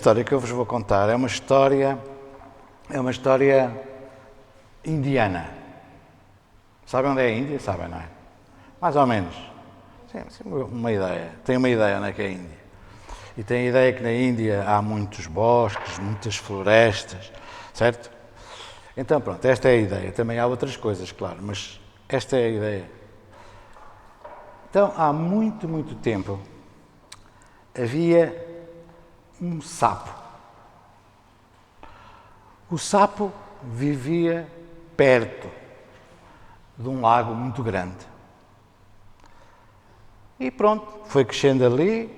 história que eu vos vou contar é uma história indiana. Sabem onde é a Índia? Sabem, não é? Mais ou menos. Sim, uma ideia. Tem uma ideia onde é que é a Índia. E tem a ideia que na Índia há muitos bosques, muitas florestas, certo? Então, pronto, esta é a ideia. Também há outras coisas, claro, mas esta é a ideia. Então, há muito, muito tempo, havia um sapo. O sapo vivia perto de um lago muito grande. E pronto, foi crescendo ali,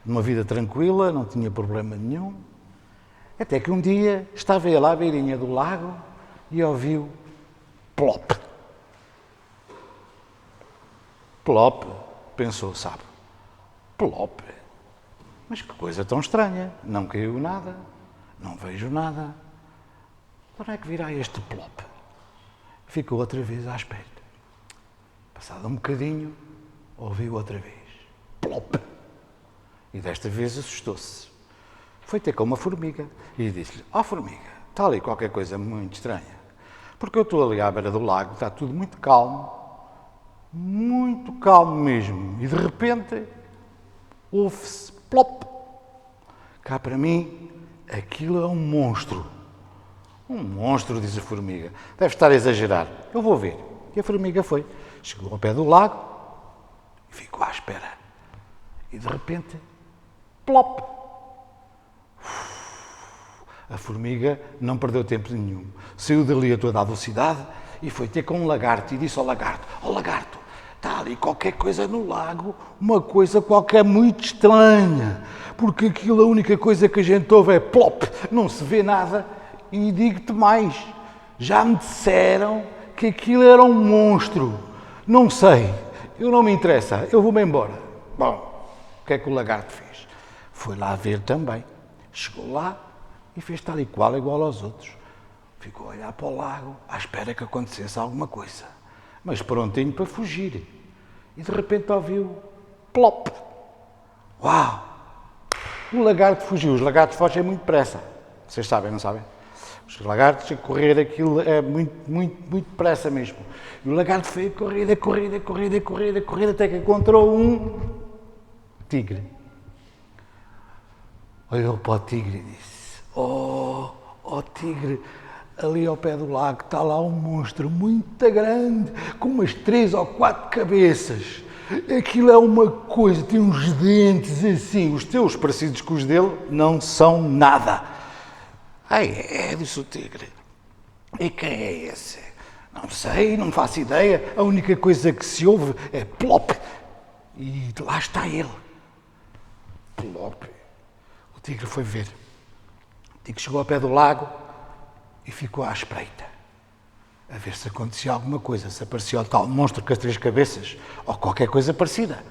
numa vida tranquila, não tinha problema nenhum. Até que um dia estava ele à beirinha do lago e ouviu plop. Plop, pensou o sapo. Plop. Mas que coisa tão estranha, não caiu nada, não vejo nada. De onde é que virá este plop? Ficou outra vez à espera. Passado um bocadinho, ouviu outra vez. Plop! E desta vez assustou-se. Foi ter com uma formiga e disse-lhe: ó formiga, está ali qualquer coisa muito estranha. Porque eu estou ali à beira do lago, está tudo muito calmo mesmo. E de repente, ouve-se plop. Cá para mim, aquilo é um monstro. Um monstro, diz a formiga. Deve estar a exagerar. Eu vou ver. E a formiga foi. Chegou ao pé do lago e ficou à espera. E de repente, plop! A formiga não perdeu tempo nenhum. Saiu dali a toda a velocidade e foi ter com um lagarto e disse ao lagarto: ó lagarto, está ali qualquer coisa no lago, uma coisa qualquer muito estranha, porque aquilo a única coisa que a gente ouve é plop, não se vê nada. E digo-te mais, já me disseram que aquilo era um monstro. Não sei, eu não me interessa, eu vou-me embora. Bom, o que é que o lagarto fez? Foi lá ver também. Chegou lá e fez tal e qual, igual aos outros. Ficou a olhar para o lago, à espera que acontecesse alguma coisa. Mas prontinho para fugir. E de repente ouviu plop. Uau! O lagarto fugiu. Os lagartos fogem muito depressa. Vocês sabem, não sabem? Os lagartos a correr aquilo é muito depressa mesmo. E o lagarto foi a correr, até que encontrou um tigre. Olhou para o tigre e disse: oh tigre, ali ao pé do lago está lá um monstro muito grande, com umas 3 ou 4 cabeças. Aquilo é uma coisa, tem uns dentes assim, os teus parecidos com os dele não são nada. Disse o tigre. E quem é esse? Não sei, não faço ideia. A única coisa que se ouve é plop. E lá está ele. Plop. O tigre foi ver. O tigre chegou ao pé do lago e ficou à espreita. A ver se acontecia alguma coisa. Se aparecia o tal monstro com as 3 cabeças ou qualquer coisa parecida.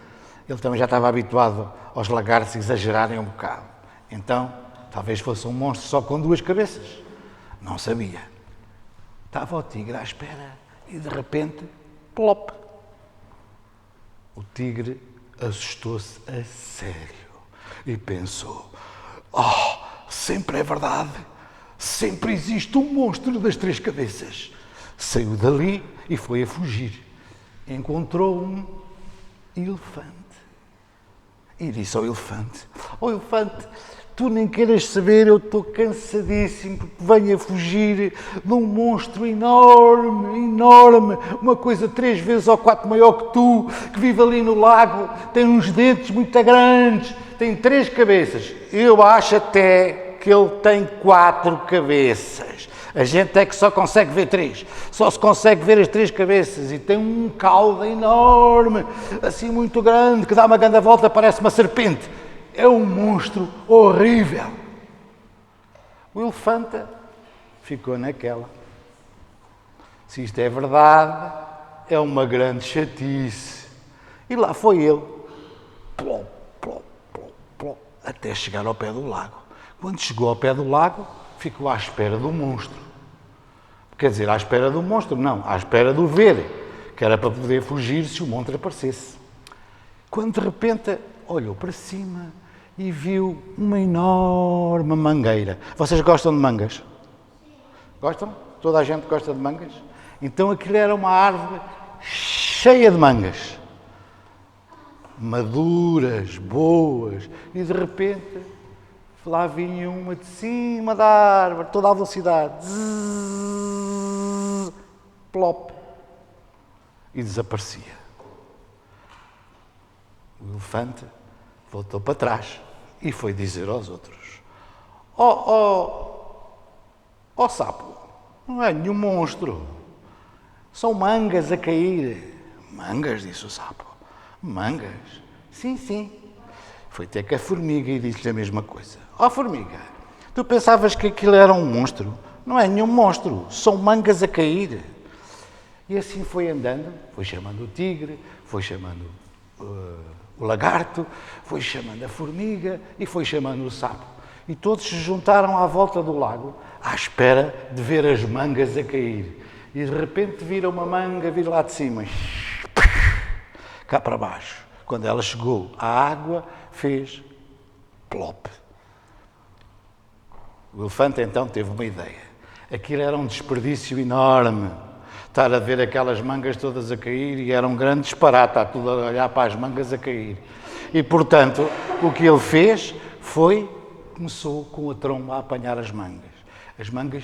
Ele também já estava habituado aos lagartos exagerarem um bocado. Então, talvez fosse um monstro só com 2 cabeças. Não sabia. Estava o tigre à espera e de repente, plop. O tigre assustou-se a sério e pensou: sempre é verdade. Sempre existe um monstro das 3 cabeças. Saiu dali e foi a fugir. Encontrou um elefante. E disse ao elefante: ó elefante, tu nem queiras saber, eu estou cansadíssimo porque venho a fugir de um monstro enorme, uma coisa 3 vezes ou 4 maior que tu, que vive ali no lago, tem uns dentes muito grandes, tem 3 cabeças. Eu acho até que ele tem 4 cabeças. A gente é que só consegue ver 3. Só se consegue ver as 3 cabeças e tem um caule enorme, assim muito grande, que dá uma grande volta, parece uma serpente. É um monstro horrível. O elefante ficou naquela. Se isto é verdade, é uma grande chatice. E lá foi ele, plop, plop, plop, plop, até chegar ao pé do lago. Quando chegou ao pé do lago, ficou à espera do monstro. Quer dizer, à espera do monstro, não, à espera do ver, que era para poder fugir se o monstro aparecesse. Quando de repente olhou para cima e viu uma enorme mangueira. Vocês gostam de mangas? Gostam? Toda a gente gosta de mangas? Então aquilo era uma árvore cheia de mangas. Maduras, boas, e de repente lá vinha uma de cima da árvore, toda a velocidade. Zzz, plop. E desaparecia. O elefante voltou para trás e foi dizer aos outros: ó sapo, não é nenhum monstro. São mangas a cair. Mangas, disse o sapo. Mangas? Sim, sim. Foi até que a formiga e disse-lhe a mesma coisa. Ó formiga, tu pensavas que aquilo era um monstro? Não é nenhum monstro, são mangas a cair. E assim foi andando, foi chamando o tigre, foi chamando o lagarto, foi chamando a formiga e foi chamando o sapo. E todos se juntaram à volta do lago, à espera de ver as mangas a cair. E de repente viram uma manga vir lá de cima, cá para baixo. Quando ela chegou à água, fez plop. O elefante então teve uma ideia. Aquilo era um desperdício enorme. Estar a ver aquelas mangas todas a cair e era um grande disparate, estar tudo a olhar para as mangas a cair. E, portanto, o que ele fez foi, começou com a tromba a apanhar as mangas. As mangas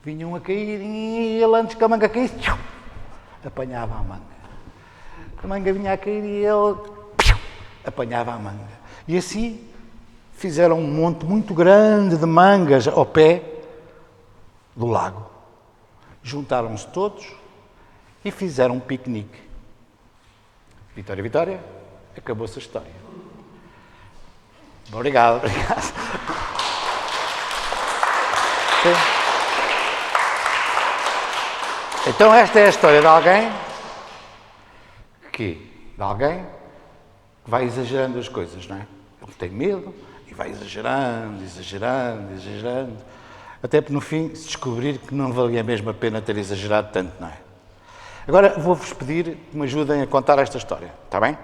vinham a cair e ele, antes que a manga caísse, apanhava a manga. A manga vinha a cair e ele apanhava a manga. E assim fizeram um monte muito grande de mangas ao pé do lago. Juntaram-se todos e fizeram um piquenique. Vitória, Vitória, acabou-se a história. Obrigado. Então esta é a história de alguém que vai exagerando as coisas, não é? Ele tem medo e vai exagerando, até que no fim se descobrir que não valia mesmo a pena ter exagerado tanto, não é? Agora vou-vos pedir que me ajudem a contar esta história, está bem?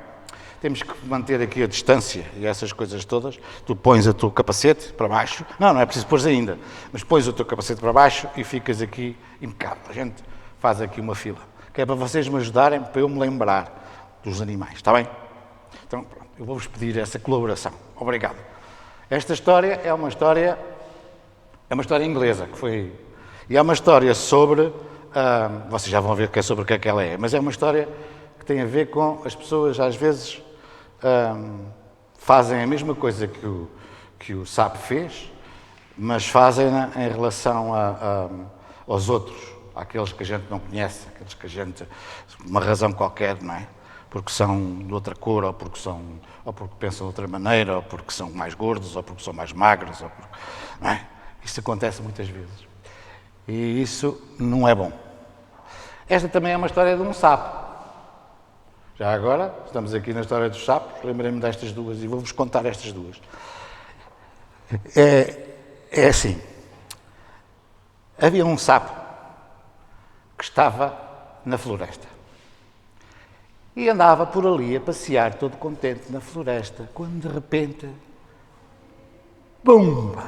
Temos que manter aqui a distância e essas coisas todas. Tu pões o teu capacete para baixo. Não é preciso pôr ainda, mas pões o teu capacete para baixo e ficas aqui impecável. A gente faz aqui uma fila, que é para vocês me ajudarem, para eu me lembrar dos animais, está bem? Então, pronto, eu vou-vos pedir essa colaboração. Obrigado. Esta história é uma história inglesa, que foi... E é uma história sobre... vocês já vão ver que é sobre o que ela é, mas é uma história que tem a ver com as pessoas, às vezes, fazem a mesma coisa que o sapo fez, mas fazem-na em relação aos outros, àqueles que a gente não conhece, aqueles que a gente... uma razão qualquer, não é? Porque são de outra cor, ou porque pensam de outra maneira, ou porque são mais gordos, ou porque são mais magros, não é? Isso acontece muitas vezes. E isso não é bom. Esta também é uma história de um sapo. Já agora, estamos aqui na história dos sapos, lembrei-me destas duas e vou-vos contar estas duas. É assim. Havia um sapo que estava na floresta. E andava por ali a passear todo contente na floresta, quando de repente, pumba!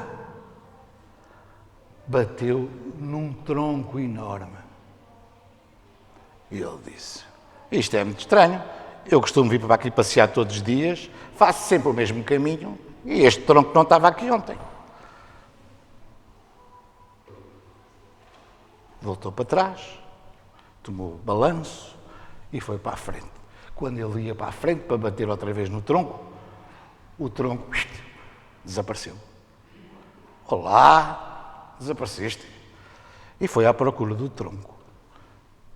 Bateu num tronco enorme. E ele disse: isto é muito estranho, eu costumo vir para aqui passear todos os dias, faço sempre o mesmo caminho e este tronco não estava aqui ontem. Voltou para trás, tomou balanço e foi para a frente. Quando ele ia para a frente para bater outra vez no tronco, o tronco desapareceu. Olá, desapareceste. E foi à procura do tronco.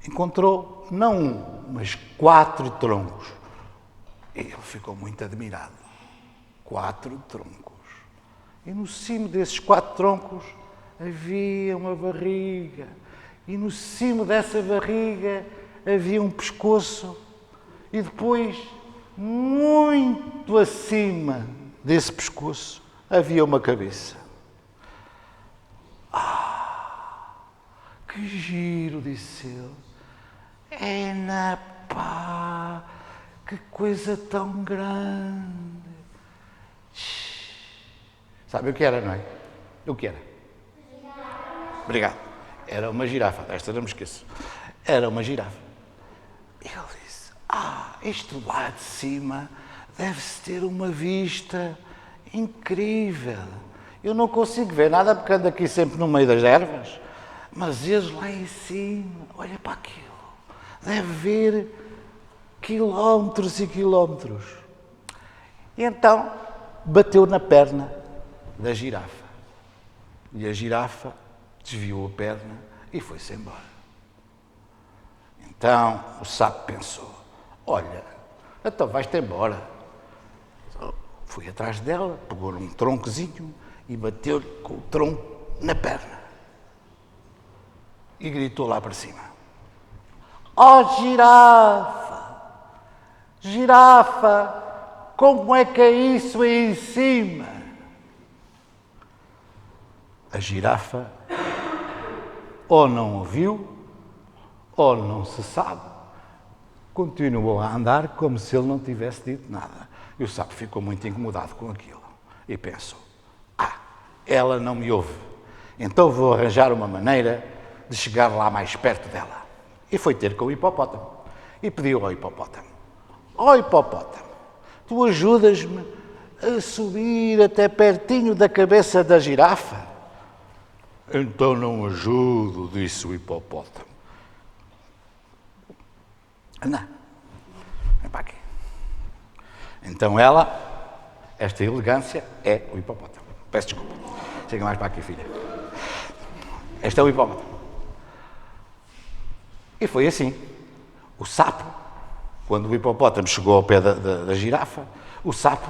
Encontrou não um, mas 4 troncos. E ele ficou muito admirado. 4 troncos. E no cimo desses 4 troncos havia uma barriga. E no cimo dessa barriga havia um pescoço. E depois, muito acima desse pescoço, havia uma cabeça. Que giro, disse ele. Pá, que coisa tão grande. Sabe o que era, não é? O que era? Obrigado. Era uma girafa. Esta não me esqueço. Era uma girafa. Ele disse, isto lá de cima deve-se ter uma vista incrível. Eu não consigo ver nada porque ando aqui sempre no meio das ervas. Mas eles lá em cima, olha para aquilo. Deve ver quilómetros e quilómetros. E então bateu na perna da girafa. E a girafa desviou a perna e foi-se embora. Então o sapo pensou, olha, então vais-te embora. Foi atrás dela, pegou um troncozinho e bateu-lhe com o tronco na perna. E gritou lá para cima, girafa, girafa, como é que é isso aí em cima? A girafa ou não ouviu, ou não se sabe, continuou a andar como se ele não tivesse dito nada. E o sapo ficou muito incomodado com aquilo e pensou, ela não me ouve, então vou arranjar uma maneira de chegar lá mais perto dela. E foi ter com o hipopótamo e pediu ao hipopótamo, hipopótamo, tu ajudas-me a subir até pertinho da cabeça da girafa? Então não ajudo, disse o hipopótamo. Anda, vem para aqui. Então esta elegância é o hipopótamo. Peço desculpa. Chega mais para aqui, filha. Este é o hipopótamo. E foi assim. O sapo, quando o hipopótamo chegou ao pé da girafa, o sapo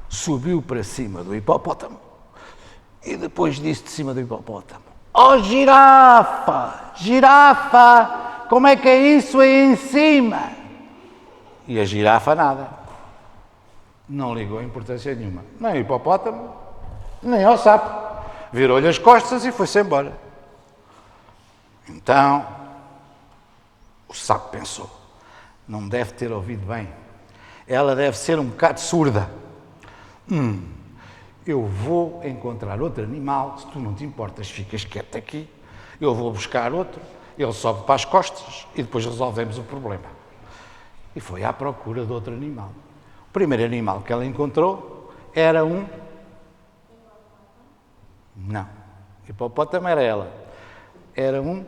subiu para cima do hipopótamo e depois disse de cima do hipopótamo, girafa, girafa, como é que é isso aí em cima? E a girafa nada. Não ligou importância nenhuma. Nem ao hipopótamo, nem ao sapo. Virou-lhe as costas e foi-se embora. Então, o sapo pensou, não deve ter ouvido bem. Ela deve ser um bocado surda. Eu vou encontrar outro animal, se tu não te importas, ficas quieto aqui. Eu vou buscar outro, ele sobe para as costas e depois resolvemos o problema. E foi à procura de outro animal. O primeiro animal que ela encontrou era um... Não, hipopótamo era ela. Era um...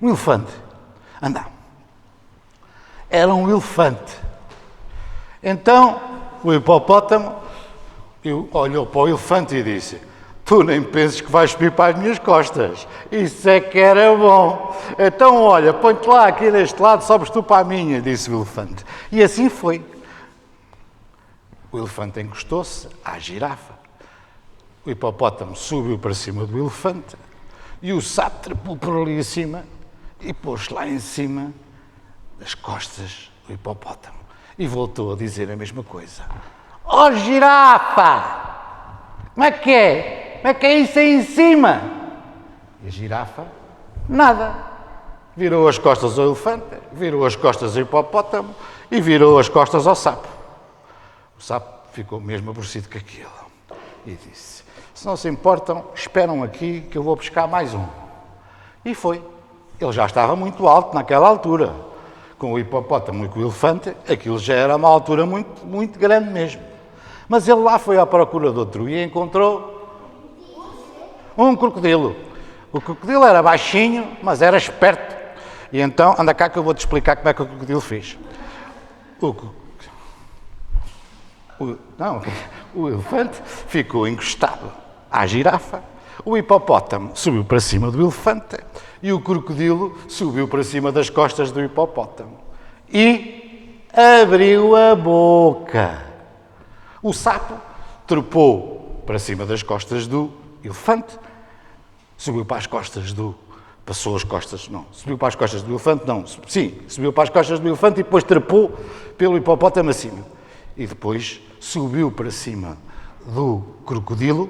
Um elefante. Anda. Era um elefante. Então, o hipopótamo olhou para o elefante e disse, tu nem penses que vais subir para as minhas costas. Isso é que era bom. Então, olha, põe-te lá aqui deste lado, sobes tu para a minha, disse o elefante. E assim foi. O elefante encostou-se à girafa. O hipopótamo subiu para cima do elefante e o sapo trepou por ali acima e pôs-se lá em cima das costas do hipopótamo. E voltou a dizer a mesma coisa. Girafa! Como é que é? Como é que é isso aí em cima? E a girafa, nada. Virou as costas ao elefante, virou as costas ao hipopótamo e virou as costas ao sapo. O sapo ficou mesmo aborrecido com aquilo e disse, se não se importam, esperam aqui que eu vou buscar mais um. E foi. Ele já estava muito alto naquela altura. Com o hipopótamo e com o elefante, aquilo já era uma altura muito, muito grande mesmo. Mas ele lá foi à procura de outro e encontrou um crocodilo. O crocodilo era baixinho, mas era esperto. E então, anda cá que eu vou-te explicar como é que o crocodilo fez. O elefante ficou encostado à girafa, o hipopótamo subiu para cima do elefante e o crocodilo subiu para cima das costas do hipopótamo e abriu a boca. O sapo trepou para cima das costas do elefante, subiu para as costas do... Passou as costas, não, subiu para as costas do elefante, não, sim, subiu para as costas do elefante e depois trepou pelo hipopótamo acima. E depois subiu para cima do crocodilo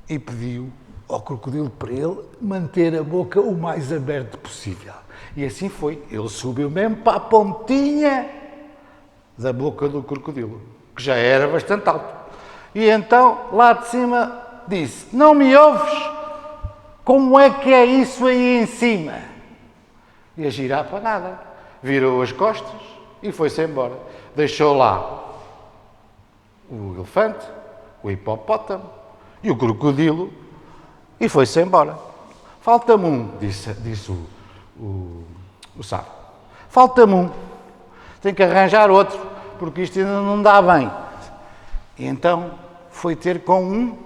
e pediu ao crocodilo para ele manter a boca o mais aberta possível. E assim foi. Ele subiu mesmo para a pontinha da boca do crocodilo, que já era bastante alto. E então, lá de cima, disse: não me ouves? Como é que é isso aí em cima? E a girafa nada. Virou as costas e foi-se embora. Deixou lá o elefante, o hipopótamo e o crocodilo e foi-se embora. Falta-me um, disse o sapo. Falta-me um. Tem que arranjar outro, porque isto ainda não dá bem. E então foi ter com um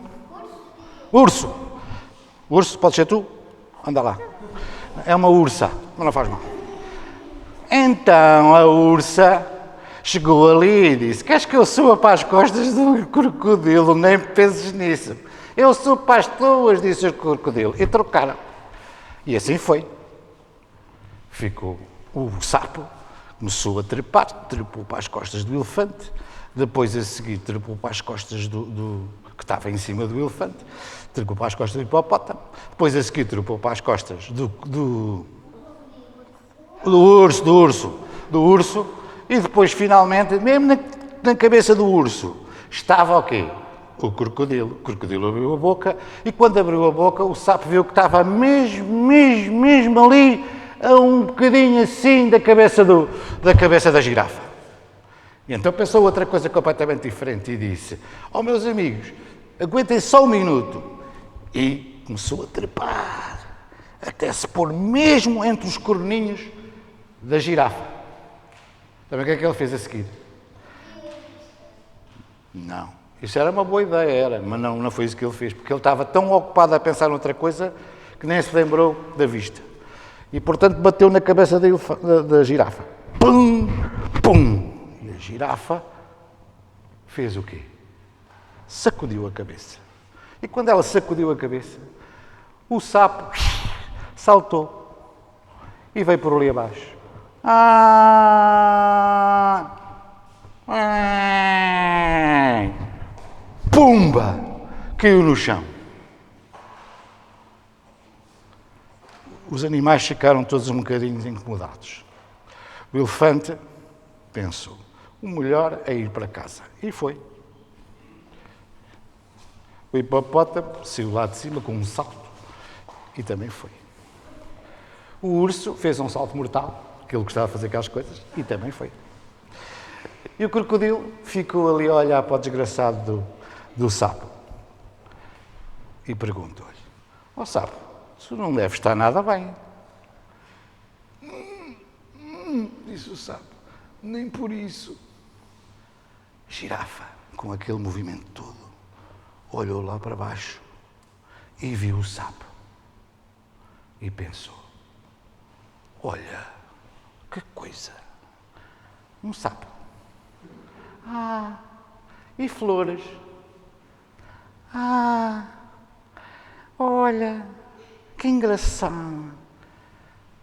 urso. Urso, pode ser tu? Anda lá. É uma ursa, mas não faz mal. Então a ursa chegou ali e disse: queres que eu suba para as costas do crocodilo? Nem penses nisso. Eu subo para as tuas, disse o crocodilo. E trocaram. E assim foi. Ficou o sapo, começou a trepar, trepou para as costas do elefante, depois a seguir trepou para as costas do que estava em cima do elefante, trepou para as costas do hipopótamo, depois a seguir trepou para as costas do urso, e depois finalmente, mesmo na cabeça do urso, estava o quê? O crocodilo. O crocodilo abriu a boca e quando abriu a boca o sapo viu que estava mesmo ali, a um bocadinho assim da cabeça da girafa. E então pensou outra coisa completamente diferente e disse: ó meus amigos, aguentem só um minuto. E começou a trepar, até se pôr mesmo entre os corninhos da girafa. Sabe o que é que ele fez a seguir? Não. Isso era uma boa ideia, era, mas não foi isso que ele fez, porque ele estava tão ocupado a pensar noutra coisa que nem se lembrou da vista. E, portanto, bateu na cabeça da girafa. Pum! Pum! E a girafa fez o quê? Sacudiu a cabeça. E quando ela sacudiu a cabeça, o sapo saltou e veio por ali abaixo. Pumba! Caiu no chão. Os animais ficaram todos um bocadinho incomodados. O elefante pensou: o melhor é ir para casa. E foi. O hipopótamo saiu lá de cima com um salto e também foi. O urso fez um salto mortal, que ele gostava de fazer aquelas coisas, e também foi. E o crocodilo ficou ali a olhar para o desgraçado do sapo e perguntou-lhe: ó sapo, tu não deve estar nada bem. Disse o sapo: nem por isso. Girafa, com aquele movimento todo, olhou lá para baixo e viu o sapo e pensou: olha, que coisa, um sapo. E flores. Olha, que engraçado.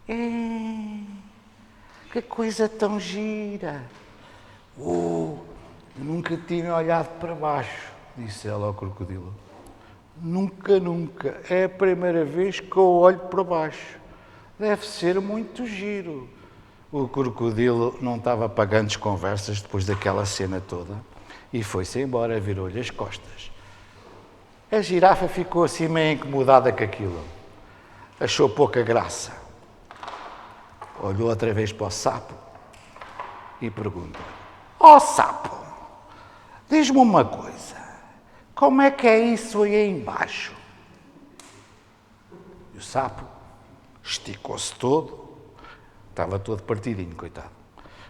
Que coisa tão gira. Nunca tinha olhado para baixo, disse ela ao crocodilo. Nunca. É a primeira vez que eu olho para baixo. Deve ser muito giro. O crocodilo não estava pagando as conversas depois daquela cena toda e foi-se embora, virou-lhe as costas. A girafa ficou assim meio incomodada com aquilo. Achou pouca graça. Olhou outra vez para o sapo e perguntou: ó sapo, diz-me uma coisa, como é que é isso aí embaixo? E o sapo esticou-se todo, estava todo partidinho, coitado.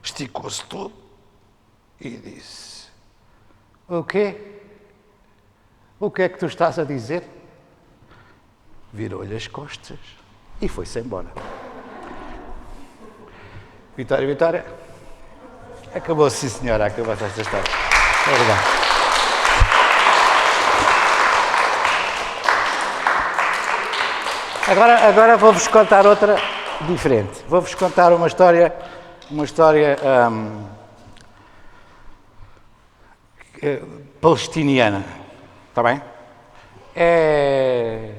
Esticou-se todo e disse: o quê? O que é que tu estás a dizer? Virou-lhe as costas e foi-se embora. Vitória. Acabou, sim senhora, acabou-se esta história. Obrigado. Agora vou-vos contar outra diferente. Vou-vos contar uma história palestiniana. Está bem? É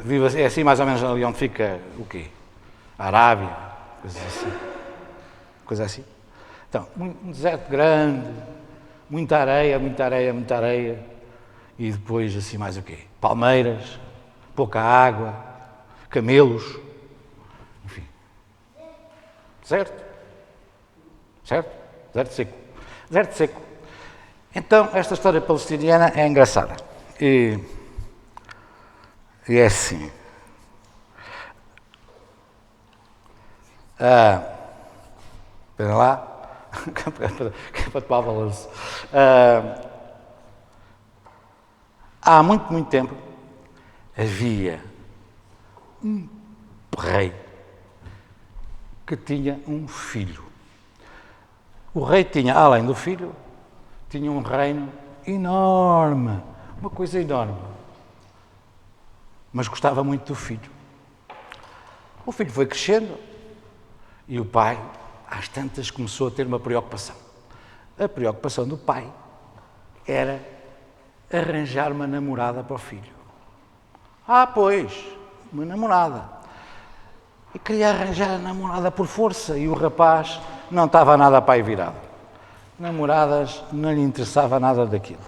vive, é assim mais ou menos ali onde fica o quê? A Arábia, coisas assim. Coisa assim. Então, um deserto grande, muita areia, muita areia, muita areia. E depois assim mais o quê? Palmeiras, pouca água, camelos, enfim. Certo? Certo? Deserto seco. Deserto seco. Então, esta história palestiniana é engraçada. E é assim. Espera lá. Que é para tomar balanço. Há muito, muito tempo havia um rei que tinha um filho. O rei tinha, além do filho, tinha um reino enorme, uma coisa enorme. Mas gostava muito do filho. O filho foi crescendo e o pai, às tantas, começou a ter uma preocupação. A preocupação do pai era arranjar uma namorada para o filho. Pois, uma namorada. E queria arranjar a namorada por força e o rapaz não estava nada para aí virado. Namoradas não lhe interessava nada daquilo.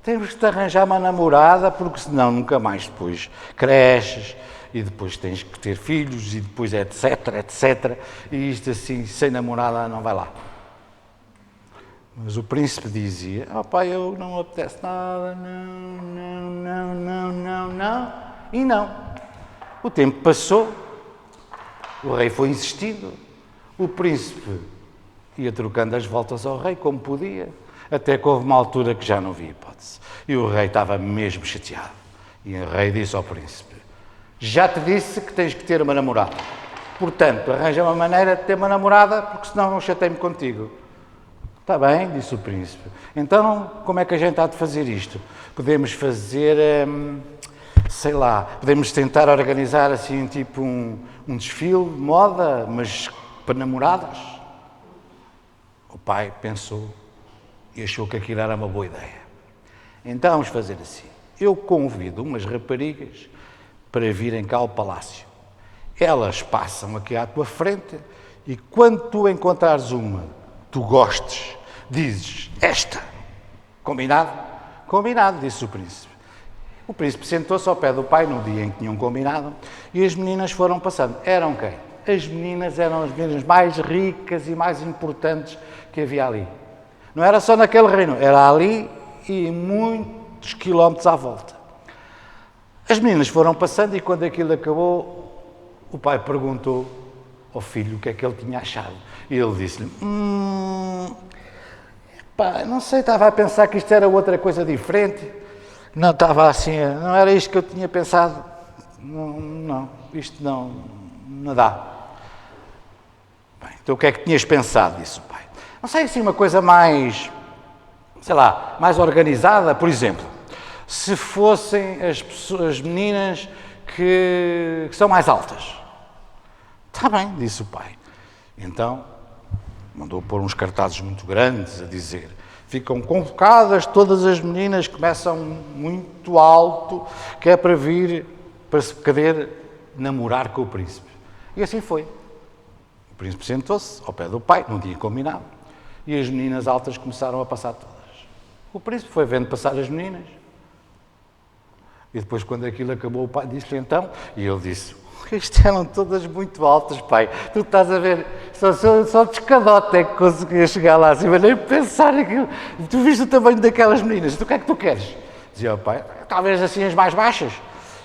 Temos que te arranjar uma namorada porque senão nunca mais depois cresces e depois tens que ter filhos e depois etc, etc. E isto assim, sem namorada não vai lá. Mas o príncipe dizia, pai, eu não me apetece nada, não. E não. O tempo passou, o rei foi insistindo, o príncipe ia trocando as voltas ao rei como podia, até que houve uma altura que já não havia hipótese. E o rei estava mesmo chateado. E o rei disse ao príncipe, já te disse que tens que ter uma namorada. Portanto, arranja uma maneira de ter uma namorada, porque senão não chatei-me contigo. Está bem, disse o príncipe. Então, como é que a gente há de fazer isto? Podemos fazer, sei lá, podemos tentar organizar assim, tipo um desfile de moda, mas para namoradas? O pai pensou e achou que aquilo era uma boa ideia. Então, vamos fazer assim. Eu convido umas raparigas para virem cá ao palácio. Elas passam aqui à tua frente e quando tu encontrares uma tu gostes, dizes esta. Combinado? Combinado, disse o príncipe. O príncipe sentou-se ao pé do pai no dia em que tinham combinado e as meninas foram passando. Eram quem? As meninas eram as meninas mais ricas e mais importantes que havia ali. Não era só naquele reino, era ali e muitos quilómetros à volta. As meninas foram passando e quando aquilo acabou, o pai perguntou ao filho o que é que ele tinha achado. E ele disse-lhe, não sei, estava a pensar que isto era outra coisa diferente. Não estava assim, não era isto que eu tinha pensado. Não, isto não dá. Bem, então o que é que tinhas pensado, disse o pai. Não sei, assim, uma coisa mais, sei lá, mais organizada, por exemplo, se fossem as meninas que são mais altas. Está bem, disse o pai. Então, mandou pôr uns cartazes muito grandes a dizer, ficam convocadas todas as meninas que começam muito alto, que é para vir, para se querer namorar com o príncipe. E assim foi. O príncipe sentou-se ao pé do pai, num dia combinado, e as meninas altas começaram a passar todas. O príncipe foi vendo passar as meninas. E depois, quando aquilo acabou, o pai disse-lhe então, e ele disse, isto eram todas muito altas, pai. Tu estás a ver, só de escadote é que conseguia chegar lá acima, nem pensar naquilo. Tu viste o tamanho daquelas meninas, tu o que é que tu queres? Dizia o pai, talvez assim as mais baixas.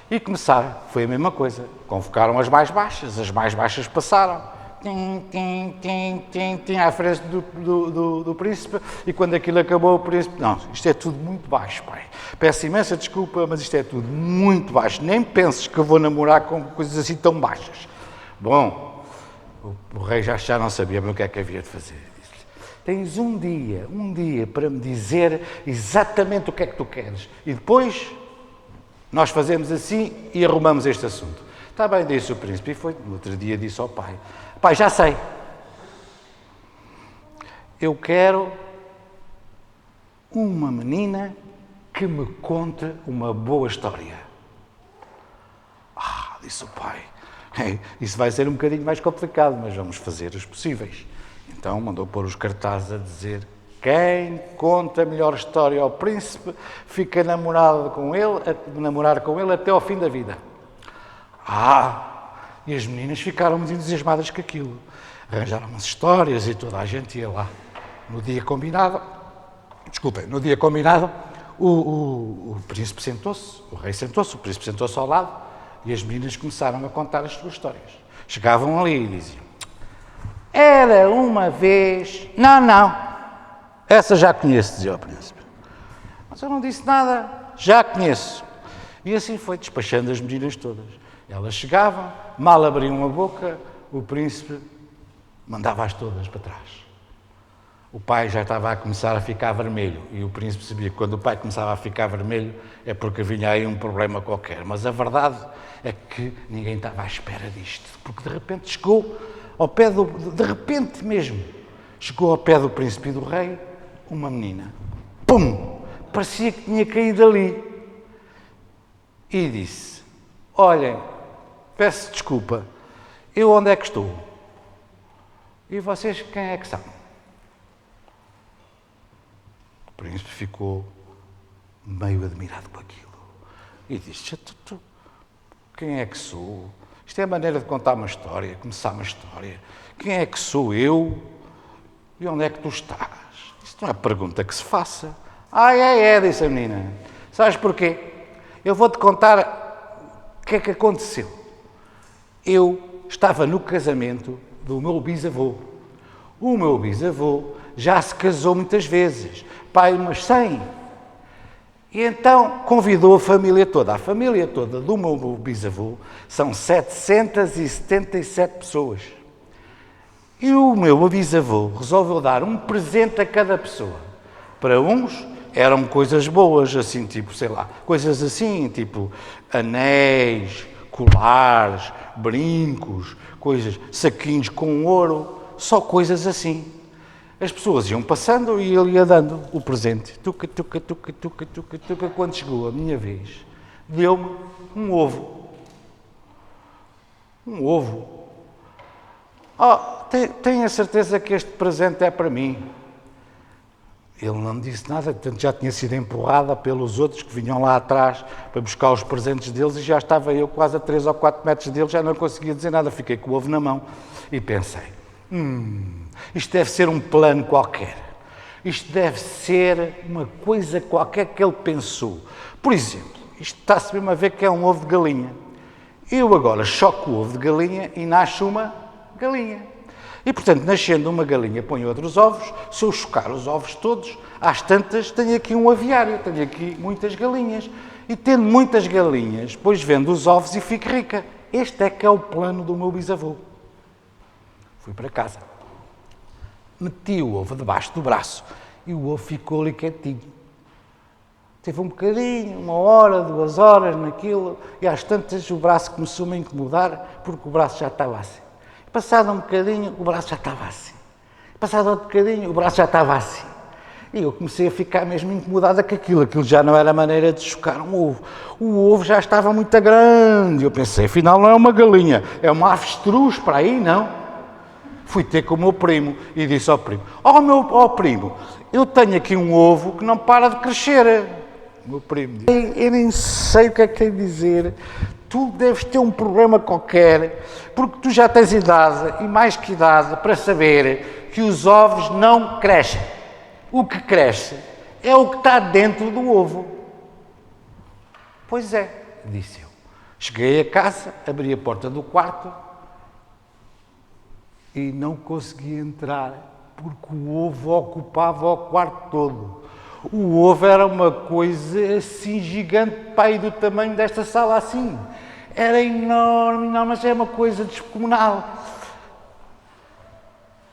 E começaram, foi a mesma coisa. Convocaram as mais baixas passaram. À frente do príncipe, e quando aquilo acabou, o príncipe, não, isto é tudo muito baixo, pai. Peço imensa desculpa, mas isto é tudo muito baixo. Nem penses que eu vou namorar com coisas assim tão baixas. Bom, o rei já não sabia bem o que é que havia de fazer. Disse, tens um dia para me dizer exatamente o que é que tu queres. E depois nós fazemos assim e arrumamos este assunto. Está bem, disse o príncipe. E foi, no outro dia disse ao pai, pai, já sei. Eu quero uma menina que me conte uma boa história. disse o pai. Isso vai ser um bocadinho mais complicado, mas vamos fazer os possíveis. Então mandou pôr os cartazes a dizer: quem conta a melhor história ao príncipe fica namorar com ele até ao fim da vida. E as meninas ficaram muito entusiasmadas com aquilo. Arranjaram umas histórias e toda a gente ia lá. No dia combinado, o príncipe sentou-se, o rei sentou-se, o príncipe sentou-se ao lado e as meninas começaram a contar as suas histórias. Chegavam ali e diziam: era uma vez... Não, essa já conheço, dizia o príncipe. Mas eu não disse nada, já conheço. E assim foi despachando as meninas todas. Elas chegavam, mal abriam a boca, o príncipe mandava-as todas para trás. O pai já estava a começar a ficar vermelho e o príncipe sabia que quando o pai começava a ficar vermelho é porque vinha aí um problema qualquer. Mas a verdade é que ninguém estava à espera disto, porque de repente chegou ao pé chegou ao pé do príncipe e do rei uma menina. Pum! Parecia que tinha caído ali. E disse: olhem, peço desculpa, eu onde é que estou? E vocês quem é que são? O príncipe ficou meio admirado com aquilo e disse: quem é que sou? Isto é a maneira de contar uma história, começar uma história. Quem é que sou eu? E onde é que tu estás? Isto não é pergunta que se faça. Disse a menina. Sabes porquê? Eu vou-te contar o que é que aconteceu. Eu estava no casamento do meu bisavô. O meu bisavô já se casou muitas vezes, pai umas 100. E então convidou a família toda. A família toda do meu bisavô são 777 pessoas. E o meu bisavô resolveu dar um presente a cada pessoa. Para uns eram coisas boas, assim, tipo, sei lá, coisas assim, tipo anéis, colares, brincos, coisas, saquinhos com ouro, só coisas assim. As pessoas iam passando e ele ia dando o presente. Tuca. Quando chegou a minha vez, deu-me um ovo. Um ovo. Tenho a certeza que este presente é para mim. Ele não me disse nada, portanto já tinha sido empurrada pelos outros que vinham lá atrás para buscar os presentes deles e já estava eu quase a 3 ou 4 metros dele, já não conseguia dizer nada, fiquei com o ovo na mão e pensei: isto deve ser um plano qualquer, isto deve ser uma coisa qualquer que ele pensou. Por exemplo, isto está-se mesmo a ver que é um ovo de galinha. Eu agora choco o ovo de galinha e nasce uma galinha. E, portanto, nascendo uma galinha, põe outros ovos. Se eu chocar os ovos todos, às tantas, tenho aqui um aviário, tenho aqui muitas galinhas. E tendo muitas galinhas, depois vendo os ovos e fico rica. Este é que é o plano do meu bisavô. Fui para casa. Meti o ovo debaixo do braço e o ovo ficou ali quietinho. Teve um bocadinho, 1 hora, 2 horas naquilo, e às tantas o braço começou-me a incomodar, porque o braço já estava assim. Passado um bocadinho, o braço já estava assim. Passado outro bocadinho, o braço já estava assim. E eu comecei a ficar mesmo incomodada com aquilo. Aquilo já não era maneira de chocar um ovo. O ovo já estava muito grande. Eu pensei, afinal não é uma galinha, é uma avestruz para aí, não? Fui ter com o meu primo e disse ao primo: primo, eu tenho aqui um ovo que não para de crescer. O meu primo disse: eu nem sei o que é que tem de dizer. Tu deves ter um problema qualquer, porque tu já tens idade, e mais que idade, para saber que os ovos não crescem. O que cresce é o que está dentro do ovo. Pois é, disse eu. Cheguei a casa, abri a porta do quarto e não consegui entrar, porque o ovo ocupava o quarto todo. O ovo era uma coisa assim gigante, pai, do tamanho desta sala assim. Era enorme, mas é uma coisa descomunal.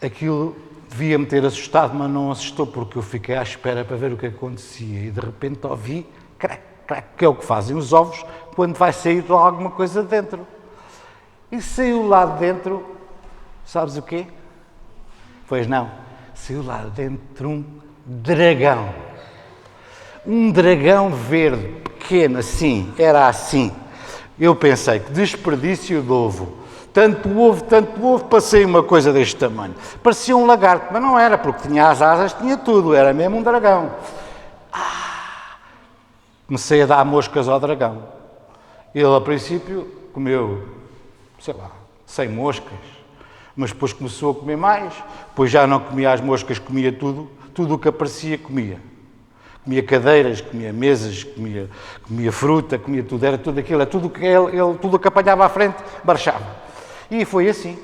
Aquilo devia-me ter assustado, mas não assustou, porque eu fiquei à espera para ver o que acontecia e de repente ouvi crac, crac, que é o que fazem os ovos quando vai sair alguma coisa de dentro. E saiu lá de dentro, sabes o quê? Pois não, saiu lá de dentro um dragão. Um dragão verde, pequeno assim, era assim, Eu pensei, que desperdício de ovo. Tanto ovo, passei uma coisa deste tamanho. Parecia um lagarto, mas não era, porque tinha as asas, tinha tudo, era mesmo um dragão. Comecei a dar moscas ao dragão. Ele, a princípio, comeu, sei lá, 100 moscas, mas depois começou a comer mais, depois já não comia as moscas, comia tudo o que aparecia comia. Comia cadeiras, comia mesas, comia fruta, comia tudo, era tudo aquilo, tudo o que apanhava à frente, marchava. E foi assim.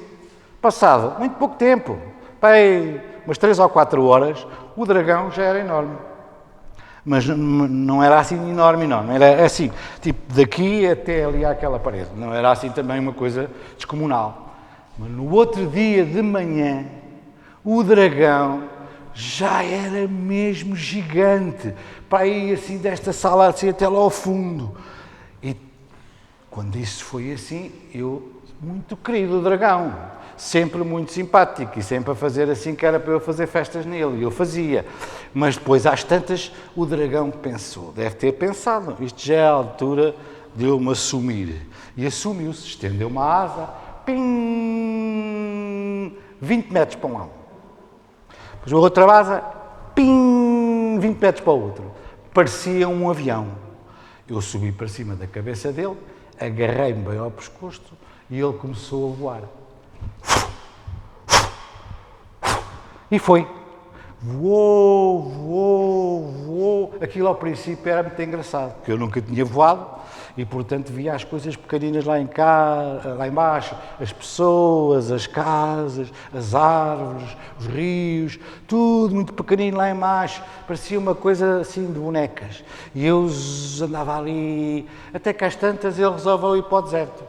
Passado muito pouco tempo, bem, umas 3 ou 4 horas, o dragão já era enorme. Mas não era assim enorme, não. Era assim, tipo, daqui até ali àquela parede. Não era assim também uma coisa descomunal. Mas no outro dia de manhã, o dragão já era mesmo gigante. Para ir assim desta sala assim até lá ao fundo. E quando isso foi assim, muito querido o dragão, sempre muito simpático e sempre a fazer assim que era para eu fazer festas nele, e eu fazia. Mas depois, às tantas, o dragão pensou, deve ter pensado, isto já é a altura de eu me assumir. E assumiu-se, estendeu uma asa, pim, 20 metros para um lado. Depois a outra asa, pim, 20 metros para o outro. Parecia um avião. Eu subi para cima da cabeça dele, agarrei-me bem ao pescoço, e ele começou a voar. E foi. Voou. Aquilo ao princípio era muito engraçado, porque eu nunca tinha voado e, portanto, via as coisas pequeninas lá embaixo, as pessoas, as casas, as árvores, os rios, tudo muito pequenino lá embaixo. Parecia uma coisa assim de bonecas. E eu andava ali, até que às tantas ele resolveu ir para o deserto.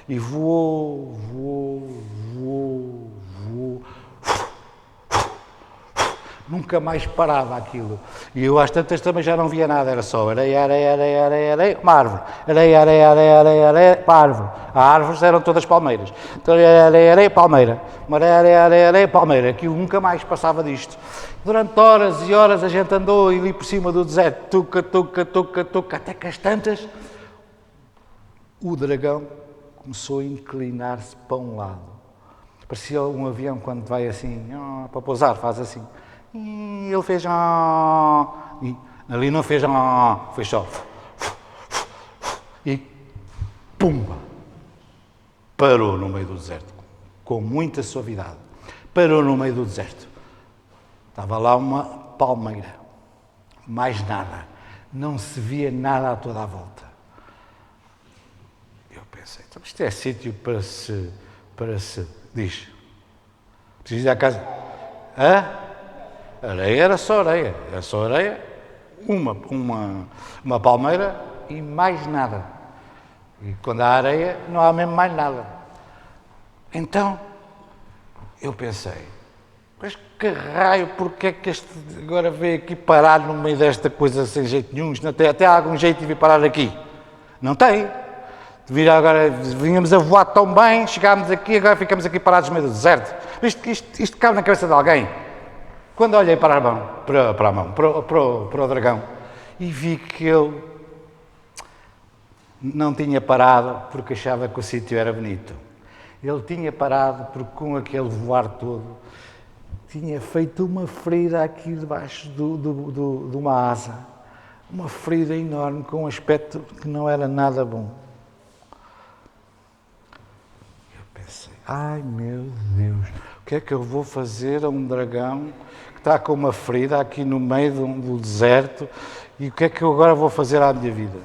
E voou. Nunca mais parava aquilo. E eu às tantas também já não via nada, era só areia, uma árvore. Areia, uma árvore. As árvores eram todas palmeiras. Então, areia, palmeira. Uma areia, palmeira. Aquilo nunca mais passava disto. Durante horas e horas a gente andou ali por cima do deserto, tuca, até que às tantas o dragão começou a inclinar-se para um lado. Parecia um avião quando vai assim, para pousar, faz assim. E ele fez... E ali não fez... Foi só... E... Pumba! Parou no meio do deserto. Com muita suavidade. Parou no meio do deserto. Estava lá uma palmeira. Mais nada. Não se via nada a toda a volta. Eu pensei, então isto é sítio para se... Diz. Preciso ir à casa. Areia era só areia. Era só areia, uma palmeira e mais nada. E quando há areia, não há mesmo mais nada. Então, eu pensei, mas que raio, porque é que este agora veio aqui parar no meio desta coisa sem jeito nenhum? Até há algum jeito de vir parar aqui. Não tem. Agora, vínhamos a voar tão bem, chegámos aqui, agora ficamos aqui parados no meio do deserto. Isto cabe na cabeça de alguém. Quando olhei para o dragão, e vi que ele não tinha parado porque achava que o sítio era bonito. Ele tinha parado porque com aquele voar todo tinha feito uma ferida aqui debaixo de uma asa. Uma ferida enorme com um aspecto que não era nada bom. Eu pensei, ai meu Deus, o que é que eu vou fazer a um dragão que está com uma ferida aqui no meio do deserto e o que é que eu agora vou fazer à minha vida?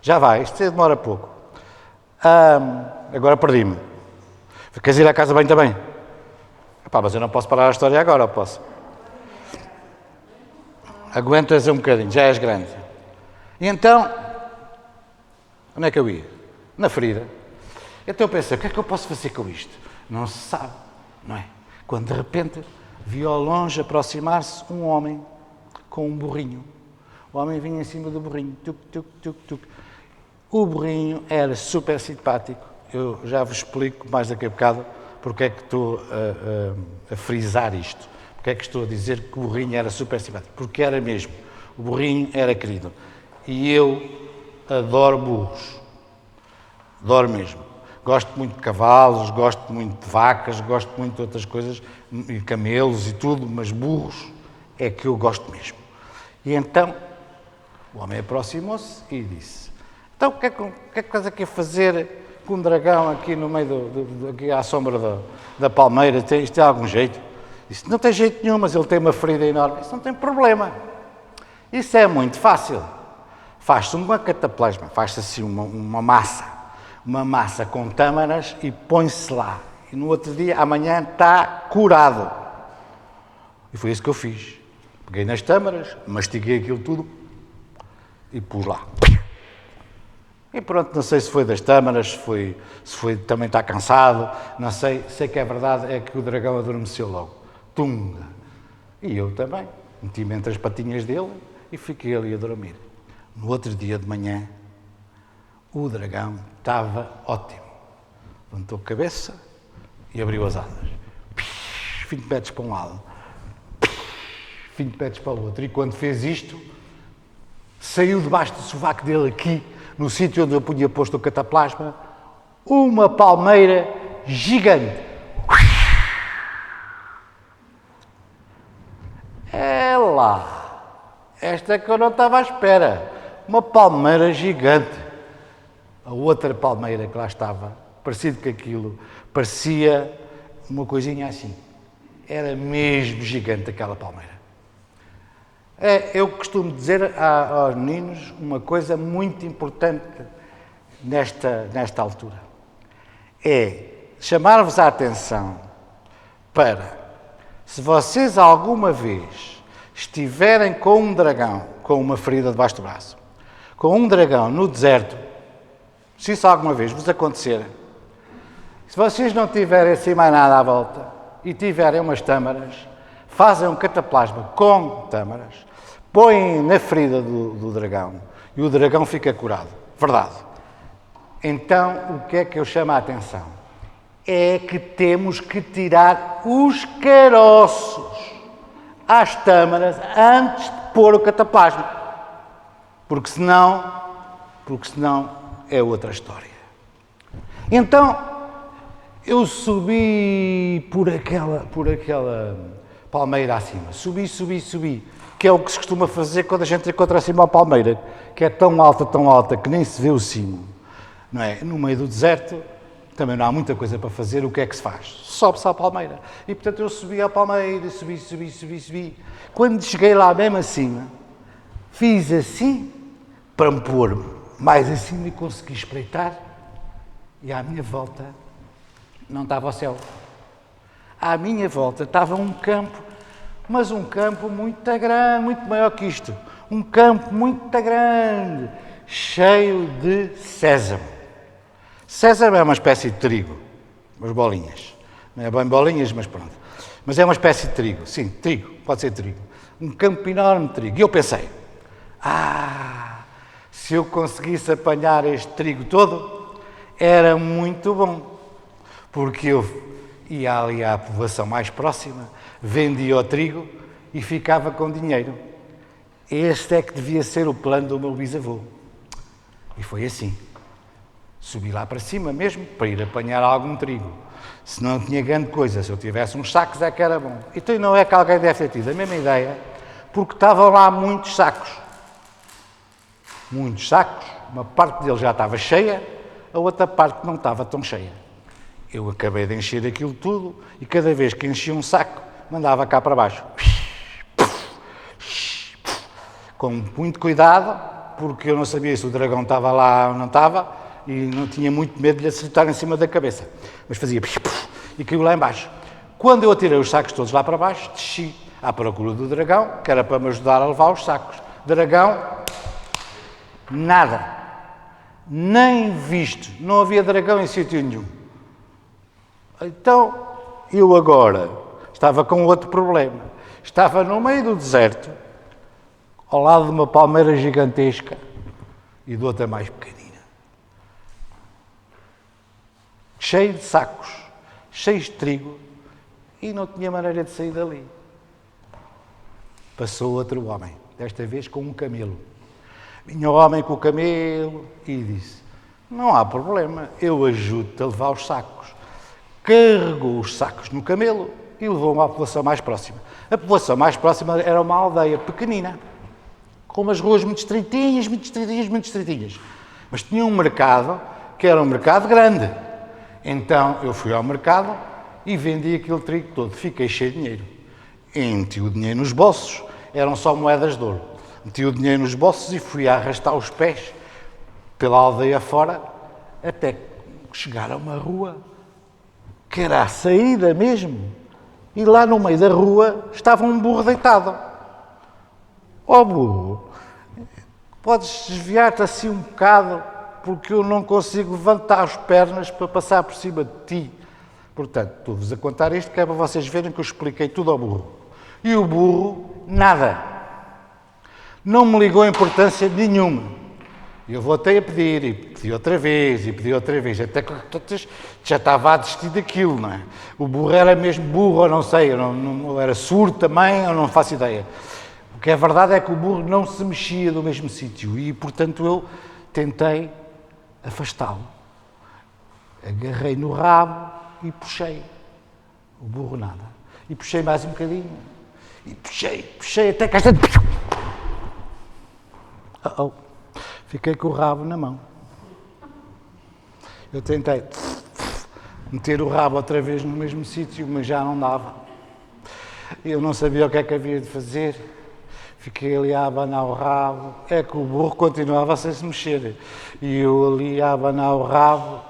Já vai, isto demora pouco. Agora perdi-me. Queres ir à casa bem também? Epá, mas eu não posso parar a história agora, ou posso? Aguentas um bocadinho, já és grande. E então, onde é que eu ia? Na ferida. Então eu pensei, o que é que eu posso fazer com isto? Não se sabe, não é? Quando de repente vi ao longe aproximar-se um homem com um burrinho. O homem vinha em cima do burrinho, tuc. O burrinho era super simpático. Eu já vos explico mais daqui a bocado porque é que estou a frisar isto. Porque é que estou a dizer que o burrinho era super simpático. Porque era mesmo. O burrinho era querido. E eu adoro burros. Adoro mesmo. Gosto muito de cavalos, gosto muito de vacas, gosto muito de outras coisas, e camelos e tudo, mas burros é que eu gosto mesmo. E então, o homem aproximou-se e disse: então, o que é que estás aqui a fazer com um dragão aqui no meio, aqui à sombra da palmeira? Isto tem algum jeito? Disse: não tem jeito nenhum, mas ele tem uma ferida enorme. Isso não tem problema. Isso é muito fácil. Faz-se uma cataplasma, faz-se assim uma massa com tâmaras e põe-se lá. E no outro dia, amanhã, está curado. E foi isso que eu fiz. Peguei nas tâmaras, mastiguei aquilo tudo e pus lá. E pronto, não sei se foi das tâmaras, se foi também está cansado, não sei. Sei que é verdade, é que o dragão adormeceu logo. Tunga. E eu também. Meti-me entre as patinhas dele e fiquei ali a dormir. No outro dia de manhã, o dragão estava ótimo. Levantou a cabeça e abriu as asas. 20 metros para um lado, 20 metros para o outro. E quando fez isto, saiu debaixo do sovaco dele aqui, no sítio onde eu punha posto o cataplasma, uma palmeira gigante. É lá. Esta que eu não estava à espera. Uma palmeira gigante. A outra palmeira que lá estava, parecido com aquilo, parecia uma coisinha assim. Era mesmo gigante aquela palmeira. Eu costumo dizer aos meninos uma coisa muito importante nesta altura. É chamar-vos a atenção para, se vocês alguma vez estiverem com um dragão, com uma ferida debaixo do braço, com um dragão no deserto, se isso alguma vez vos acontecer, se vocês não tiverem assim mais nada à volta e tiverem umas tâmaras, fazem um cataplasma com tâmaras, põem na ferida do dragão e o dragão fica curado. Verdade. Então, o que é que eu chamo a atenção? É que temos que tirar os caroços às tâmaras antes de pôr o cataplasma. Porque senão é outra história. Então, eu subi por aquela palmeira acima. Subi, que é o que se costuma fazer quando a gente encontra acima a palmeira, que é tão alta, que nem se vê o cimo. Não é? No meio do deserto, também não há muita coisa para fazer, o que é que se faz? Sobe-se à palmeira. E, portanto, eu subi à palmeira, subi. Quando cheguei lá mesmo acima, fiz assim, para me pôr mais acima e consegui espreitar, e à minha volta não estava o céu. À minha volta estava um campo, mas um campo muito grande, muito maior que isto. Um campo muito grande, cheio de sésamo. Sésamo é uma espécie de trigo, umas bolinhas. Não é bem bolinhas, mas pronto. Mas é uma espécie de trigo, sim, trigo, pode ser trigo. Um campo enorme de trigo. E eu pensei, se eu conseguisse apanhar este trigo todo, era muito bom. Porque eu ia ali à povoação mais próxima, vendia o trigo e ficava com dinheiro. Este é que devia ser o plano do meu bisavô. E foi assim. Subi lá para cima mesmo, para ir apanhar algum trigo. Se não tinha grande coisa, se eu tivesse uns sacos é que era bom. Então não é que alguém deve ter tido a mesma ideia, porque estavam lá muitos sacos. Muitos sacos, uma parte deles já estava cheia, a outra parte não estava tão cheia. Eu acabei de encher aquilo tudo e cada vez que enchia um saco, mandava cá para baixo. Com muito cuidado, porque eu não sabia se o dragão estava lá ou não estava e não tinha muito medo de lhe acertar em cima da cabeça. Mas fazia e caiu lá embaixo. Quando eu atirei os sacos todos lá para baixo, desci à procura do dragão, que era para me ajudar a levar os sacos. Dragão, nada. Nem visto. Não havia dragão em sítio nenhum. Então, eu agora estava com outro problema. Estava no meio do deserto, ao lado de uma palmeira gigantesca e de outra mais pequenina. Cheio de sacos, cheios de trigo, e não tinha maneira de sair dali. Passou outro homem, desta vez com um camelo. Vinha o homem com o camelo e disse: Não há problema, eu ajudo-te a levar os sacos. Carregou os sacos no camelo e levou-me à população mais próxima. A população mais próxima era uma aldeia pequenina, com umas ruas muito estreitinhas, muito estreitinhas, muito estreitinhas. Mas tinha um mercado, que era um mercado grande. Então eu fui ao mercado e vendi aquele trigo todo. Fiquei cheio de dinheiro. E meti o dinheiro nos bolsos, eram só moedas de ouro. Meti o dinheiro nos bolsos e fui a arrastar os pés pela aldeia fora, até chegar a uma rua que era a saída mesmo. E lá no meio da rua estava um burro deitado. Ó burro, podes desviar-te assim um bocado, porque eu não consigo levantar as pernas para passar por cima de ti. Portanto, estou-vos a contar isto, que é para vocês verem que eu expliquei tudo ao burro. E o burro, nada. Não me ligou importância nenhuma. Eu voltei a pedir, e pedi outra vez, até que já estava a desistir daquilo, não é? O burro era mesmo burro, ou não sei, eu era surdo também, eu não faço ideia. O que é verdade é que o burro não se mexia do mesmo sítio e, portanto, eu tentei afastá-lo. Agarrei no rabo e puxei. O burro nada. E puxei mais um bocadinho. E puxei até que esta... Fiquei com o rabo na mão. Eu tentei meter o rabo outra vez no mesmo sítio, mas já não dava. Eu não sabia o que é que havia de fazer. Fiquei ali a abanar o rabo. É que o burro continuava sem se mexer. E eu ali a abanar o rabo,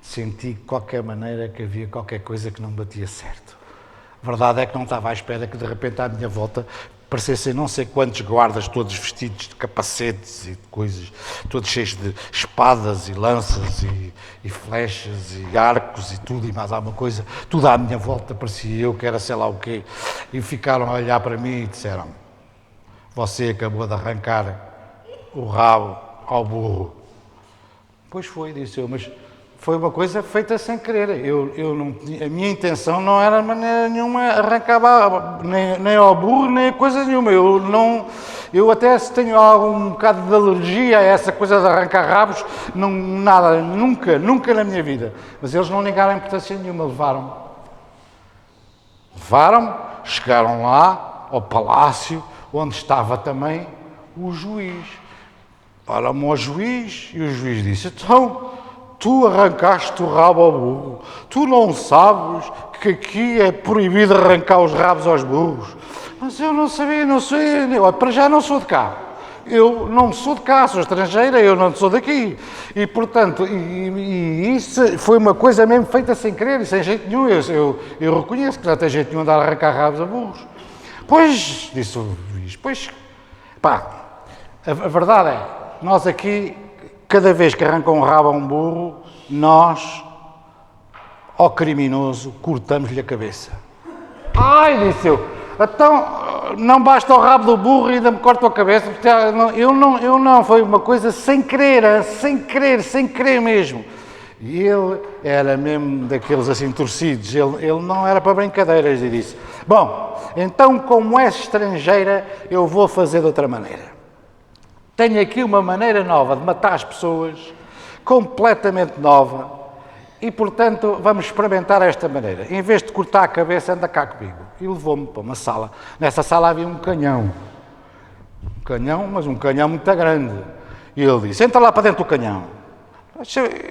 senti de qualquer maneira que havia qualquer coisa que não batia certo. A verdade é que não estava à espera que de repente à minha volta parecessem não sei quantos guardas, todos vestidos de capacetes e de coisas, todos cheios de espadas e lanças e flechas e arcos e tudo e mais alguma coisa. Tudo à minha volta, parecia eu que era sei lá o quê. E ficaram a olhar para mim e disseram: você acabou de arrancar o rabo ao burro. Pois foi, disse eu, mas foi uma coisa feita sem querer. A minha intenção não era de maneira nenhuma arrancar nem ao burro, nem coisa nenhuma. Eu até se tenho um bocado de alergia a essa coisa de arrancar rabos, não, nada, nunca na minha vida. Mas eles não ligaram importância nenhuma, levaram-me, chegaram lá ao palácio, onde estava também o juiz. Falaram-me ao juiz e o juiz disse: então, tu arrancaste o rabo ao burro. Tu não sabes que aqui é proibido arrancar os rabos aos burros? Mas eu não sabia, não sei. Para já não sou de cá. Eu não sou de cá, sou estrangeira, eu não sou daqui. E, portanto, isso foi uma coisa mesmo feita sem querer e sem jeito nenhum. Eu reconheço que não tem jeito nenhum de arrancar rabos a burros. Pois, disse o juiz, pois, pá, a verdade é, nós aqui, cada vez que arranca um rabo a um burro, nós, ao criminoso, cortamos-lhe a cabeça. Ai, disse eu, então não basta o rabo do burro e ainda me cortam a cabeça. Eu não, foi uma coisa sem querer mesmo. E ele era mesmo daqueles assim torcidos, ele não era para brincadeiras e disse: bom, então como és estrangeira, eu vou fazer de outra maneira. Tenho aqui uma maneira nova de matar as pessoas, completamente nova, e, portanto, vamos experimentar esta maneira. Em vez de cortar a cabeça, anda cá comigo. E levou-me para uma sala. Nessa sala havia um canhão. Mas um canhão muito grande. E ele disse: entra lá para dentro do canhão.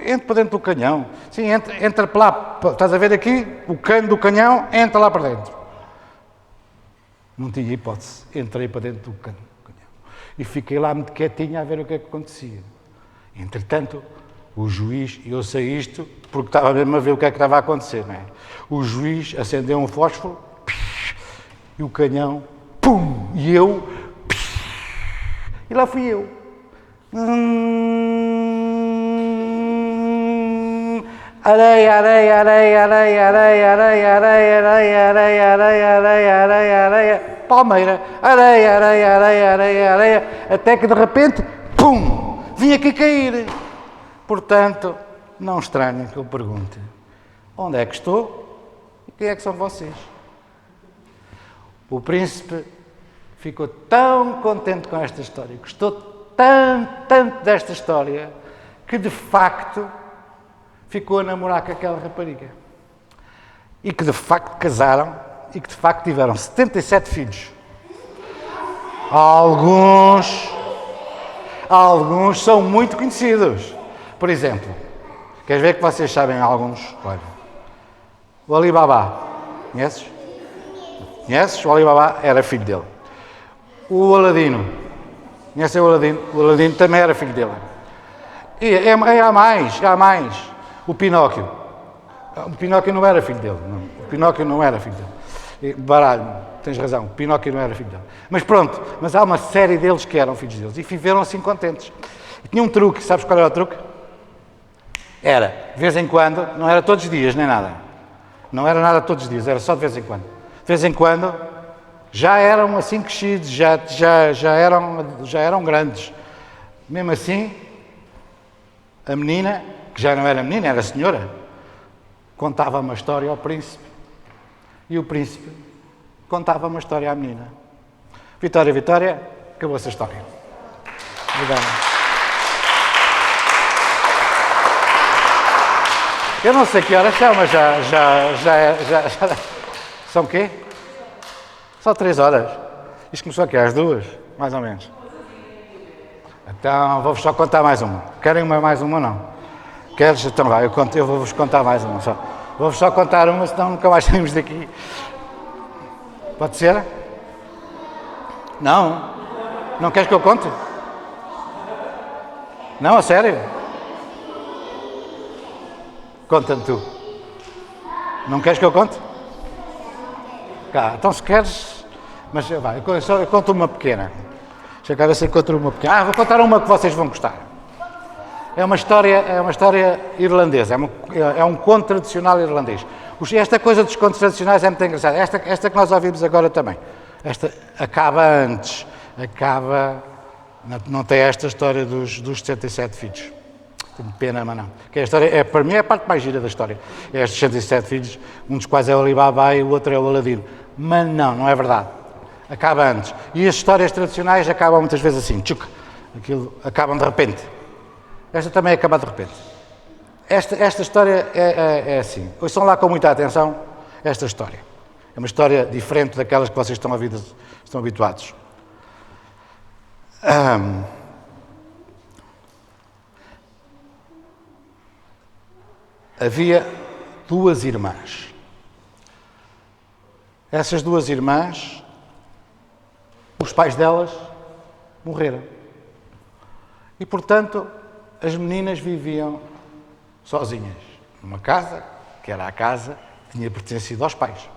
Entra para dentro do canhão. Sim, entra para lá. Estás a ver aqui? O cano do canhão, entra lá para dentro. Não tinha hipótese. Entrei para dentro do canhão. E fiquei lá muito quietinho a ver o que é que acontecia. Entretanto, o juiz, e eu sei isto porque estava mesmo a ver o que é que estava a acontecer, não é? O juiz acendeu um fósforo e o canhão, pum, e eu, e lá fui eu. Areia, areia, areia, areia, areia, areia, areia, areia, areia, areia, areia, areia, areia, palmeira, areia, areia, areia, areia, areia, até que de repente, pum, vinha aqui cair. Portanto, não estranhem que eu pergunte: onde é que estou e quem é que são vocês? O príncipe ficou tão contente com esta história, gostou tanto desta história, que de facto ficou a namorar com aquela rapariga. E que de facto casaram e que de facto tiveram 77 filhos. Alguns são muito conhecidos. Por exemplo, queres ver que vocês sabem alguns? Olha, o Alibaba, conheces? Conheces? O Alibaba era filho dele. O Aladino, conhecem o Aladino? O Aladino também era filho dele. E há mais. O Pinóquio. O Pinóquio não era filho dele. Não. O Pinóquio não era filho dele. Baralho, tens razão, o Pinóquio não era filho dele. Mas pronto, mas há uma série deles que eram filhos deles e viveram assim contentes. E tinha um truque, sabes qual era o truque? Era, de vez em quando, não era todos os dias, nem nada. Não era nada todos os dias, era só de vez em quando. De vez em quando, já eram assim crescidos, já eram grandes. Mesmo assim, a menina, que já não era menina, era senhora, contava uma história ao príncipe. E o príncipe contava uma história à menina. Vitória, Vitória, acabou essa história. Obrigado. Eu não sei que horas são, mas já. São o quê? Só 3 horas. Isto começou aqui às 2, mais ou menos. Então vou-vos só contar mais uma. Querem mais uma ou não? Queres? Então vai, eu vou-vos contar mais uma só. Vou-vos só contar uma, senão nunca mais saímos daqui. Pode ser? Não? Não queres que eu conte? Não, a sério? Conta-me tu. Não queres que eu conte? Cá, então se queres... Mas vai, eu conto uma pequena. Deixa eu ver se encontro uma pequena. Vou contar uma que vocês vão gostar. É uma história irlandesa, é um conto tradicional irlandês. Esta coisa dos contos tradicionais é muito engraçada. Esta que nós ouvimos agora também. Esta acaba antes. Não tem esta história dos 77 filhos. Tenho pena, mas não. Que a história, para mim, é a parte mais gira da história. É estes 77 filhos, um dos quais é o Alibaba e o outro é o Aladino. Mas não é verdade. Acaba antes. E as histórias tradicionais acabam muitas vezes assim. Tchuc, aquilo acabam de repente. Esta também acaba de repente. Esta história é assim. Ouçam lá com muita atenção esta história. É uma história diferente daquelas que vocês estão habituados. Havia 2 irmãs. Essas 2 irmãs, os pais delas morreram. E, portanto, as meninas viviam sozinhas, numa casa, que era a casa que tinha pertencido aos pais.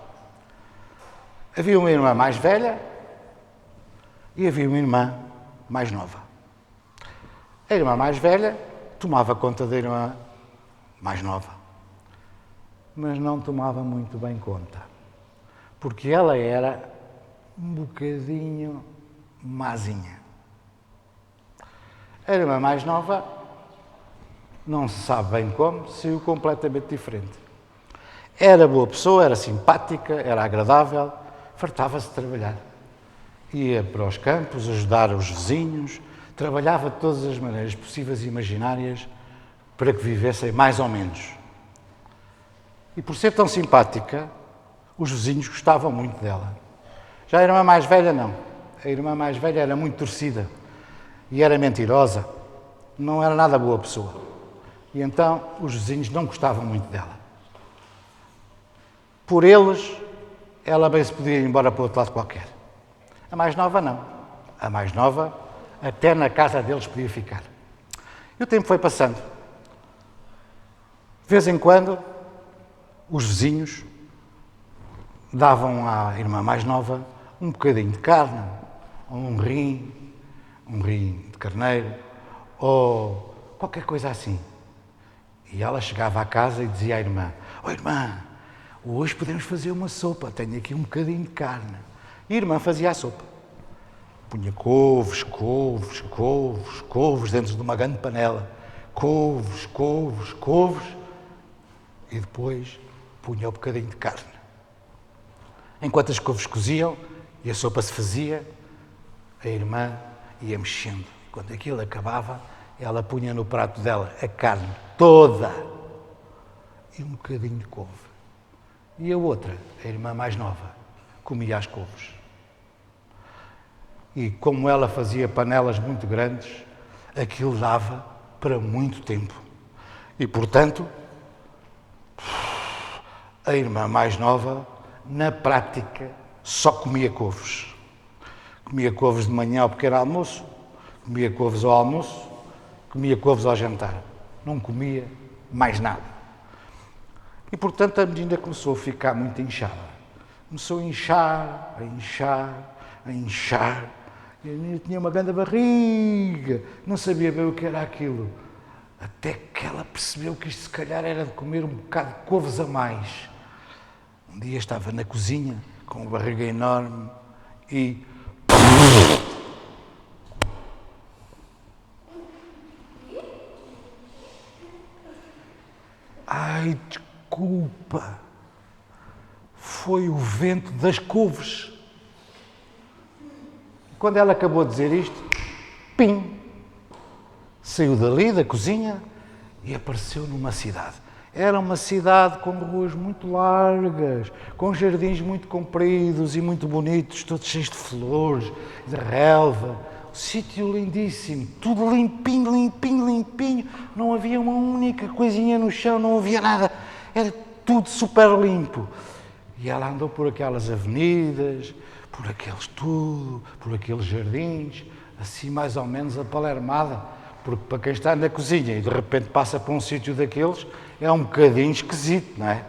Havia uma irmã mais velha e havia uma irmã mais nova. A irmã mais velha tomava conta da irmã mais nova, mas não tomava muito bem conta, porque ela era um bocadinho mazinha. A irmã mais nova, não se sabe bem como, saiu completamente diferente. Era boa pessoa, era simpática, era agradável, fartava-se de trabalhar. Ia para os campos, ajudar os vizinhos, trabalhava de todas as maneiras possíveis e imaginárias para que vivessem mais ou menos. E por ser tão simpática, os vizinhos gostavam muito dela. Já a irmã mais velha, não. A irmã mais velha era muito torcida e era mentirosa, não era nada boa pessoa. E então os vizinhos não gostavam muito dela. Por eles, ela bem se podia ir embora para outro lado qualquer. A mais nova, não. A mais nova, até na casa deles podia ficar. E o tempo foi passando. De vez em quando, os vizinhos davam à irmã mais nova um bocadinho de carne, ou um rim de carneiro, ou qualquer coisa assim. E ela chegava à casa e dizia à irmã: "Oh irmã, hoje podemos fazer uma sopa, tenho aqui um bocadinho de carne." E a irmã fazia a sopa. Punha couves dentro de uma grande panela. Couves. E depois punha um bocadinho de carne. Enquanto as couves coziam e a sopa se fazia, a irmã ia mexendo. Quando aquilo acabava, ela punha no prato dela a carne toda e um bocadinho de couve. E a outra, a irmã mais nova, comia as couves. E como ela fazia panelas muito grandes, aquilo dava para muito tempo. E, portanto, a irmã mais nova, na prática, só comia couves. Comia couves de manhã ao pequeno almoço, comia couves ao almoço, comia couves ao jantar. Não comia mais nada. E, portanto, a menina começou a ficar muito inchada. Começou a inchar, a inchar, a inchar. E a menina tinha uma grande barriga, não sabia bem o que era aquilo. Até que ela percebeu que isto se calhar era de comer um bocado de couves a mais. Um dia estava na cozinha, com uma barriga enorme, e... Ai, desculpa, foi o vento das couves. Quando ela acabou de dizer isto, pim, saiu dali da cozinha e apareceu numa cidade. Era uma cidade com ruas muito largas, com jardins muito compridos e muito bonitos, todos cheios de flores, de relva. Um sítio lindíssimo, tudo limpinho, limpinho, limpinho. Não havia uma única coisinha no chão, não havia nada. Era tudo super limpo. E ela andou por aquelas avenidas, por aqueles jardins, assim mais ou menos apalermada. Porque para quem está na cozinha e de repente passa por um sítio daqueles, é um bocadinho esquisito, não é?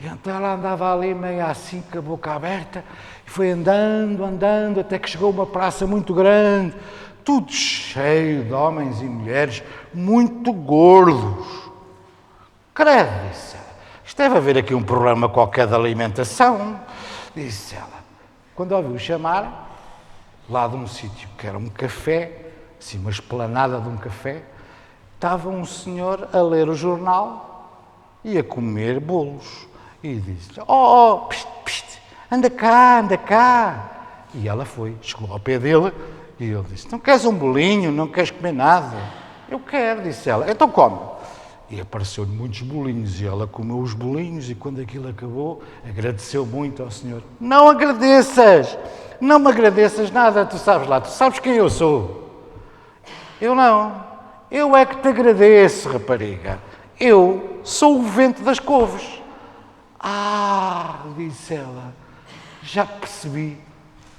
E então ela andava ali meio assim, com a boca aberta, e foi andando, andando, até que chegou a uma praça muito grande, tudo cheio de homens e mulheres muito gordos. Credo, disse ela, isto deve haver aqui um problema qualquer de alimentação, disse ela. Quando ouviu chamar, lá de um sítio que era um café, assim, uma esplanada de um café, estava um senhor a ler o jornal e a comer bolos. E disse, pst, pst, anda cá, anda cá. E ela foi, chegou ao pé dele e ele disse, não queres um bolinho, não queres comer nada? Eu quero, disse ela, então come. E apareceu-lhe muitos bolinhos e ela comeu os bolinhos e quando aquilo acabou, agradeceu muito ao senhor. Não agradeças, não me agradeças nada, tu sabes lá, tu sabes quem eu sou. Eu não, eu é que te agradeço, rapariga. Eu sou o vento das couves. Ah, disse ela, já percebi.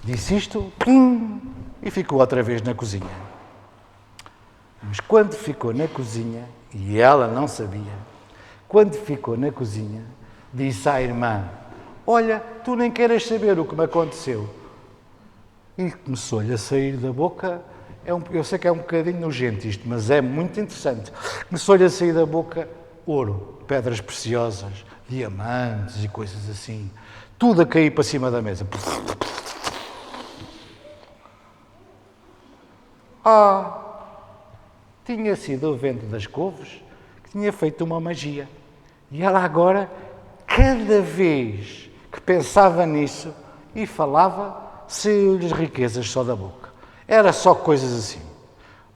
Disse isto, pim, e ficou outra vez na cozinha. Mas quando ficou na cozinha, e ela não sabia, quando ficou na cozinha, disse à irmã, olha, tu nem queres saber o que me aconteceu. E começou-lhe a sair da boca, eu sei que é um bocadinho nojento isto, mas é muito interessante. Começou-lhe a sair da boca ouro, pedras preciosas, diamantes e coisas assim. Tudo a cair para cima da mesa. Tinha sido o vento das couves que tinha feito uma magia. E ela agora, cada vez que pensava nisso e falava, saiu-lhe as riquezas só da boca. Era só coisas assim.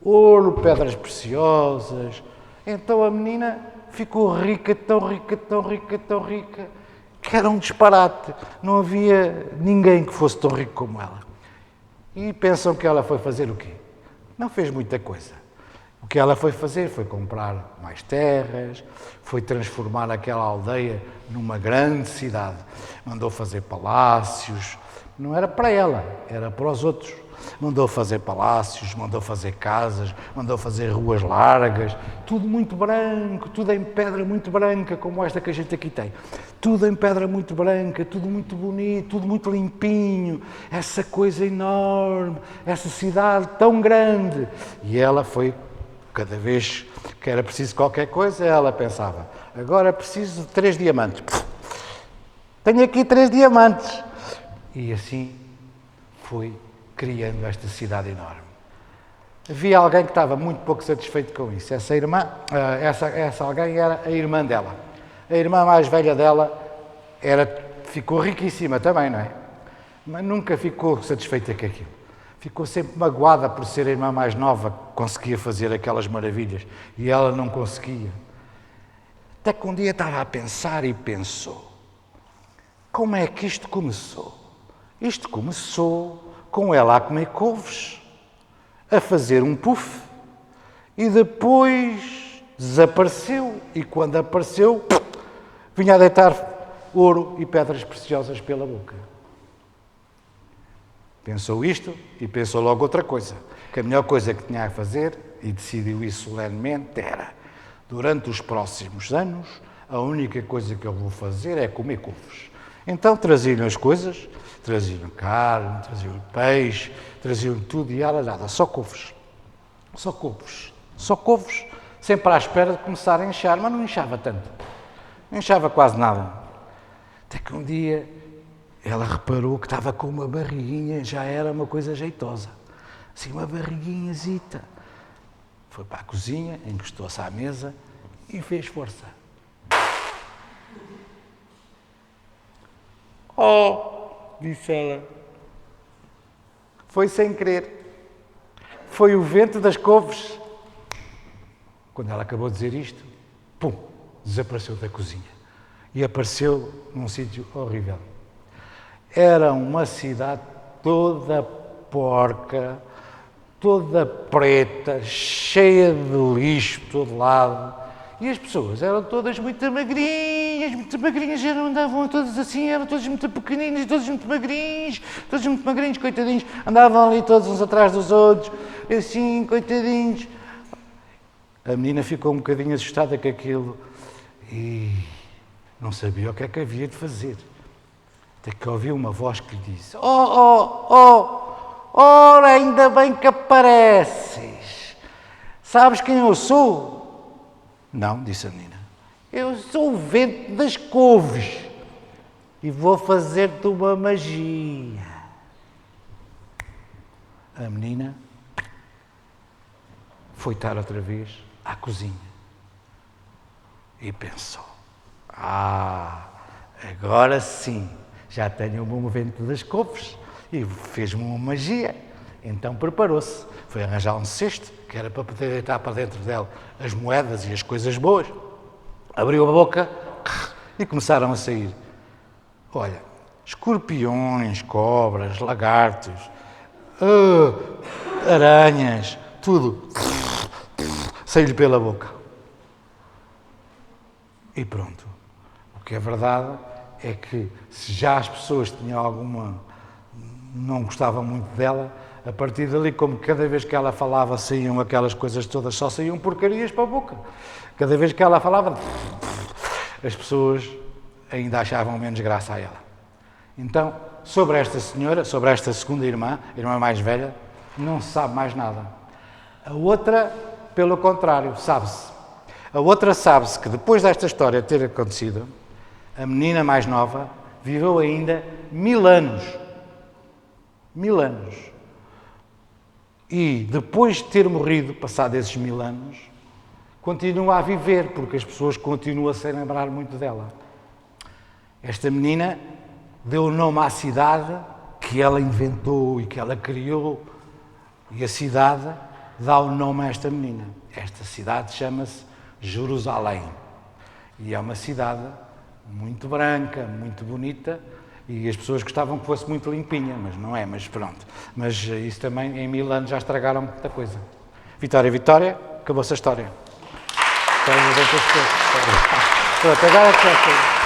Ouro, pedras preciosas. Então a menina ficou rica, tão rica, tão rica, tão rica, que era um disparate. Não havia ninguém que fosse tão rico como ela. E pensam que ela foi fazer o quê? Não fez muita coisa. O que ela foi fazer foi comprar mais terras, foi transformar aquela aldeia numa grande cidade. Mandou fazer palácios. Não era para ela, era para os outros. Mandou fazer palácios, mandou fazer casas, mandou fazer ruas largas, tudo muito branco, tudo em pedra muito branca, como esta que a gente aqui tem. Tudo em pedra muito branca, tudo muito bonito, tudo muito limpinho, essa coisa enorme, essa cidade tão grande. E ela foi, cada vez que era preciso qualquer coisa, ela pensava, agora preciso de 3 diamantes. Tenho aqui 3 diamantes. E assim foi criando esta cidade enorme. Havia alguém que estava muito pouco satisfeito com isso. Essa irmã, essa alguém era a irmã dela. A irmã mais velha dela ficou riquíssima também, não é? Mas nunca ficou satisfeita com aquilo. ficou sempre magoada por ser a irmã mais nova que conseguia fazer aquelas maravilhas e ela não conseguia. Até que um dia estava a pensar e pensou: como é que isto começou? Isto começou com ela a comer couves, a fazer um puff e depois desapareceu. E quando apareceu, vinha a deitar ouro e pedras preciosas pela boca. Pensou isto e pensou logo outra coisa, que a melhor coisa que tinha a fazer, e decidiu isso solenemente, era: durante os próximos anos, a única coisa que eu vou fazer é comer couves. Então traziam as coisas, traziam carne, traziam peixe, traziam tudo e ela nada, só couves. Só couves. Só couves, sempre à espera de começar a inchar, mas não inchava tanto. Não inchava quase nada. Até que um dia ela reparou que estava com uma barriguinha, já era uma coisa jeitosa. Assim, uma barriguinhazita. Foi para a cozinha, encostou-se à mesa e fez força. Oh, disse ela. Foi sem querer. Foi o vento das couves. Quando ela acabou de dizer isto, pum, desapareceu da cozinha. E apareceu num sítio horrível. Era uma cidade toda porca, toda preta, cheia de lixo por todo lado. E as pessoas eram todas muito magrinhas, andavam todas assim, eram todos muito pequeninos, todos muito magrinhos, coitadinhos. Andavam ali todos uns atrás dos outros, assim, coitadinhos. A menina ficou um bocadinho assustada com aquilo e não sabia o que é que havia de fazer. Até que ouviu uma voz que lhe disse: ora, ainda bem que apareces. Sabes quem eu sou? Não, disse a menina. Eu sou o vento das couves e vou fazer-te uma magia. A menina foi estar outra vez à cozinha e pensou: agora sim, já tenho o meu vento das couves e fez-me uma magia. Então preparou-se, foi arranjar um cesto, que era para poder deitar para dentro dela as moedas e as coisas boas. Abriu a boca e começaram a sair. Olha, escorpiões, cobras, lagartos, aranhas, tudo saiu-lhe pela boca. E pronto. O que é verdade é que se já as pessoas tinham alguma... não gostavam muito dela, a partir dali, como cada vez que ela falava saíam aquelas coisas todas, só saíam porcarias para a boca. Cada vez que ela falava, as pessoas ainda achavam menos graça a ela. Então, sobre esta senhora, sobre esta segunda irmã, a irmã mais velha, não se sabe mais nada. A outra, pelo contrário, sabe-se. A outra sabe-se que depois desta história ter acontecido, a menina mais nova viveu ainda 1000 anos. 1000 anos. E depois de ter morrido, passado esses 1000 anos, continua a viver, porque as pessoas continuam a se lembrar muito dela. Esta menina deu o nome à cidade que ela inventou e que ela criou, e a cidade dá o nome a esta menina. Esta cidade chama-se Jerusalém. E é uma cidade muito branca, muito bonita, e as pessoas gostavam que fosse muito limpinha, mas não é, mas pronto. Mas isso também, em 1000 anos, já estragaram muita coisa. Vitória, Vitória, acabou-se a história. Pronto, agora é que já foi.